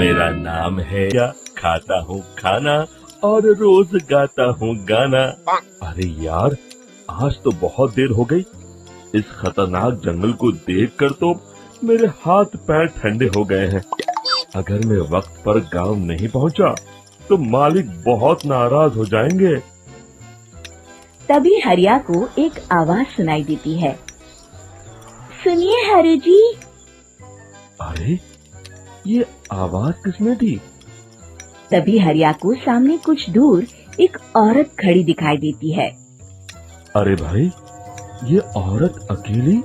मेरा नाम है क्या, खाता हूँ खाना और रोज गाता हूँ गाना। अरे यार, आज तो बहुत देर हो गई। इस खतरनाक जंगल को देखकर तो मेरे हाथ पैर ठंडे हो गए हैं। अगर मैं वक्त पर गांव नहीं पहुंचा तो मालिक बहुत नाराज हो जाएंगे। तभी हरिया को एक आवाज सुनाई देती है। सुनिए हरु जी। अरे, ये आवाज किसने दी? तभी हरिया को सामने कुछ दूर एक औरत खड़ी दिखाई देती है। अरे भाई, ये औरत अकेली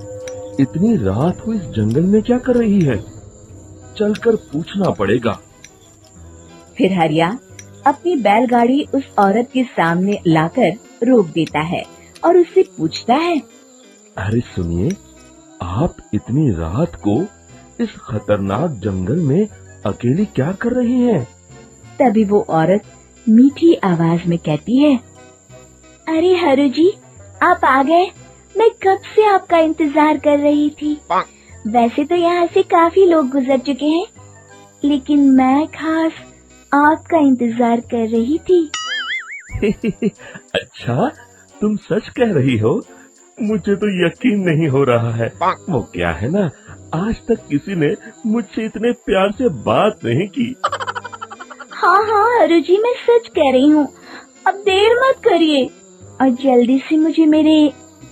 इतनी रात को इस जंगल में क्या कर रही है? चलकर पूछना पड़ेगा। फिर हरिया अपनी बैलगाड़ी उस औरत के सामने लाकर रोक देता है और उससे पूछता है। अरे सुनिए, आप इतनी रात को इस खतरनाक जंगल में अकेली क्या कर रही हैं? तभी वो औरत मीठी आवाज में कहती है। अरे हरु जी, आप आ गए। मैं कब से आपका इंतजार कर रही थी। वैसे तो यहाँ से काफी लोग गुजर चुके हैं, लेकिन मैं खास आपका इंतजार कर रही थी। अच्छा, तुम सच कह रही हो? मुझे तो यकीन नहीं हो रहा है। वो क्या है ना, आज तक किसी ने मुझसे इतने प्यार से बात नहीं की। हाँ हाँ हरु जी, मैं सच कह रही हूँ। अब देर मत करिए और जल्दी से मुझे मेरे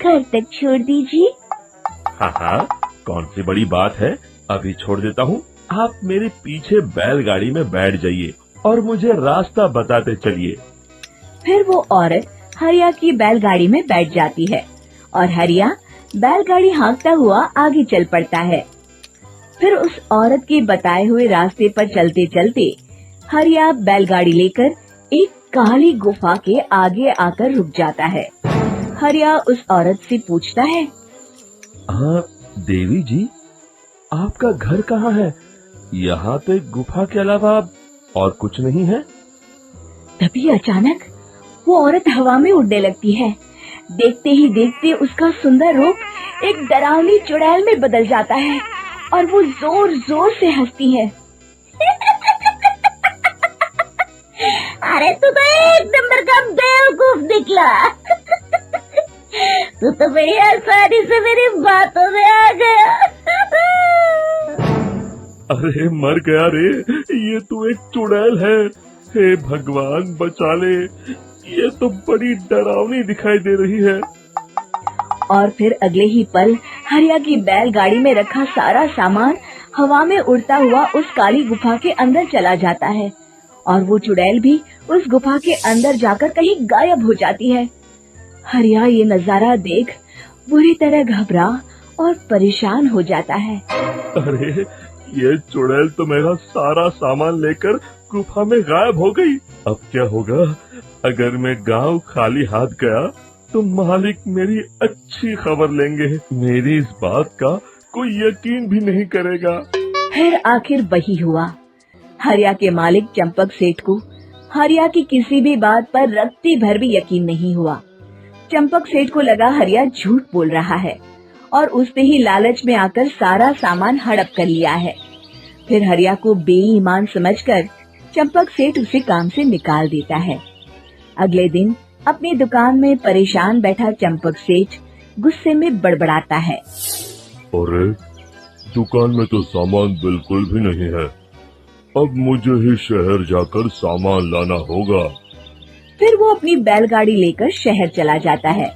घर तक छोड़ दीजिए। हाँ हाँ, कौन सी बड़ी बात है, अभी छोड़ देता हूँ। आप मेरे पीछे बैलगाड़ी में बैठ जाइए और मुझे रास्ता बताते चलिए। फिर वो औरत हरिया की बैलगाड़ी में बैठ जाती है और हरिया बैलगाड़ी हाँकता हुआ आगे चल पड़ता है। फिर उस औरत के बताए हुए रास्ते पर चलते चलते हरिया बैलगाड़ी लेकर एक काली गुफा के आगे आकर रुक जाता है। हरिया उस औरत से पूछता है। हाँ देवी जी, आपका घर कहाँ है? यहाँ तो एक गुफा के अलावा और कुछ नहीं है। तभी अचानक वो औरत हवा में उड़ने लगती है। देखते ही देखते उसका सुंदर रूप एक डरावनी चुड़ैल में बदल जाता है और वो जोर जोर से हंसती है। अरे तू तो एक नंबर का बेवकूफ निकला। तू तो बड़ी आसानी से मेरी बातों में आ गया। अरे मर गया रे, ये तो एक चुड़ैल है। हे भगवान बचा ले, ये तो बड़ी डरावनी दिखाई दे रही है। और फिर अगले ही पल हरिया की बैलगाड़ी में रखा सारा सामान हवा में उड़ता हुआ उस काली गुफा के अंदर चला जाता है और वो चुड़ैल भी उस गुफा के अंदर जाकर कहीं गायब हो जाती है। हरिया ये नजारा देख बुरी तरह घबरा और परेशान हो जाता है। अरे, ये चुड़ैल तो मेरा सारा सामान लेकर गुफा में गायब हो गई। अब क्या होगा? अगर मैं गांव खाली हाथ गया तो मालिक मेरी अच्छी खबर लेंगे। मेरी इस बात का कोई यकीन भी नहीं करेगा। फिर आखिर वही हुआ। हरिया के मालिक चंपक सेठ को हरिया की किसी भी बात पर रत्ती भर भी यकीन नहीं हुआ। चंपक सेठ को लगा हरिया झूठ बोल रहा है और उसने ही लालच में आकर सारा सामान हड़प कर लिया है। फिर हरिया को बेईमान समझकर चंपक सेठ उसे काम से निकाल देता है। अगले दिन अपनी दुकान में परेशान बैठा चंपक सेठ गुस्से में बड़बड़ाता है। अरे, दुकान में तो सामान बिल्कुल भी नहीं है। अब मुझे ही शहर जाकर सामान लाना होगा। फिर वो अपनी बैलगाड़ी लेकर शहर चला जाता है।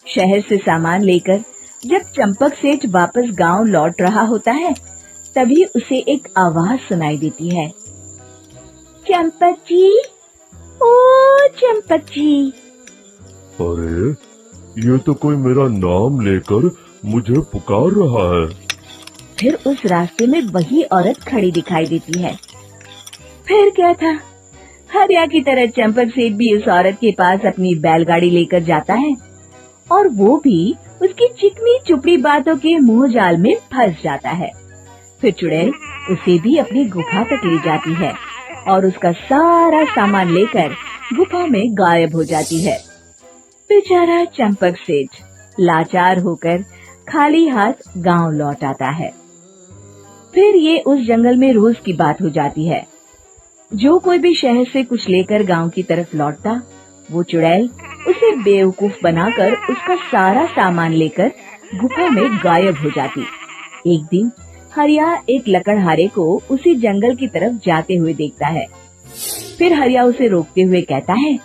शहर से सामान लेकर जब चंपक सेठ वापस गांव लौट रहा होता है, तभी उसे एक आवाज सुनाई देती है। चंपक जी, ओ चंपक जी। अरे, ये तो कोई मेरा नाम लेकर मुझे पुकार रहा है। फिर उस रास्ते में वही औरत खड़ी दिखाई देती है। फिर क्या था, हरिया की तरह चंपक सेठ भी उस औरत के पास अपनी बैलगाड़ी लेकर जाता है और वो भी उसकी चिकनी चुपड़ी बातों के मुंह जाल में फंस जाता है। फिर चुड़ैल उसे भी अपनी गुफा तक ले जाती है और उसका सारा सामान लेकर गुफा में गायब हो जाती है। बेचारा चंपक सेठ लाचार होकर खाली हाथ गांव लौट आता है। फिर ये उस जंगल में रोज की बात हो जाती है। जो कोई भी शहर से कुछ लेकर गांव की तरफ लौटता, वो चुड़ैल उसे बेवकूफ बनाकर उसका सारा सामान लेकर गुफा में गायब हो जाती। एक दिन हरिया एक लकड़हारे को उसी जंगल की तरफ जाते हुए देखता है। फिर हरिया उसे रोकते हुए कहता है,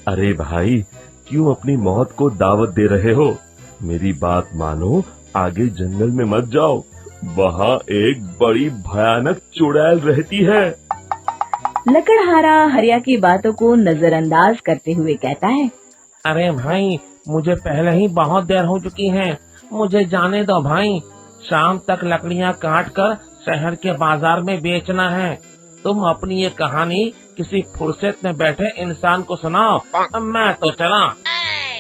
अरे भाई, क्यों अपनी मौत को दावत दे रहे हो? मेरी बात मानो, आगे जंगल में मत जाओ, वहाँ एक बड़ी भयानक चुड़ैल रहती है। लकड़हारा हरिया की बातों को नजरअंदाज करते हुए कहता है, अरे भाई, मुझे पहले ही बहुत देर हो चुकी है, मुझे जाने दो भाई। शाम तक लकड़ियाँ काट कर शहर के बाजार में बेचना है। तुम अपनी ये कहानी किसी फुर्सत में बैठे इंसान को सुनाओ, मैं तो चला।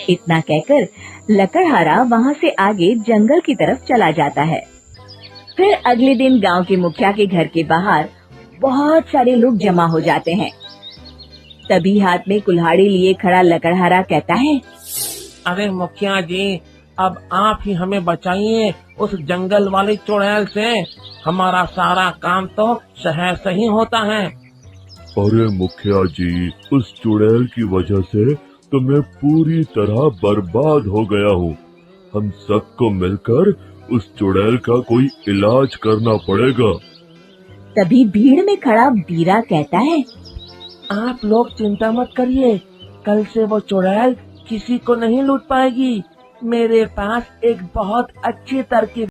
इतना कहकर लकड़हारा वहाँ से आगे जंगल की तरफ चला जाता है। फिर अगले दिन गांव के मुखिया के घर के बाहर बहुत सारे लोग जमा हो जाते हैं। तभी हाथ में कुल्हाड़ी लिए खड़ा लकड़हारा कहता है, अरे मुखिया जी, अब आप ही हमें बचाइए उस जंगल वाली चुड़ैल से। हमारा सारा काम तो शहर से ही होता है। अरे मुखिया जी, उस चुड़ैल की वजह से तो मैं पूरी तरह बर्बाद हो गया हूँ। हम सबको मिलकर उस चुड़ैल का कोई इलाज करना पड़ेगा। तभी भीड़ में खड़ा बीरा कहता है, आप लोग चिंता मत करिए, कल से वो चुड़ैल किसी को नहीं लूट पाएगी। मेरे पास एक बहुत अच्छी तरकीब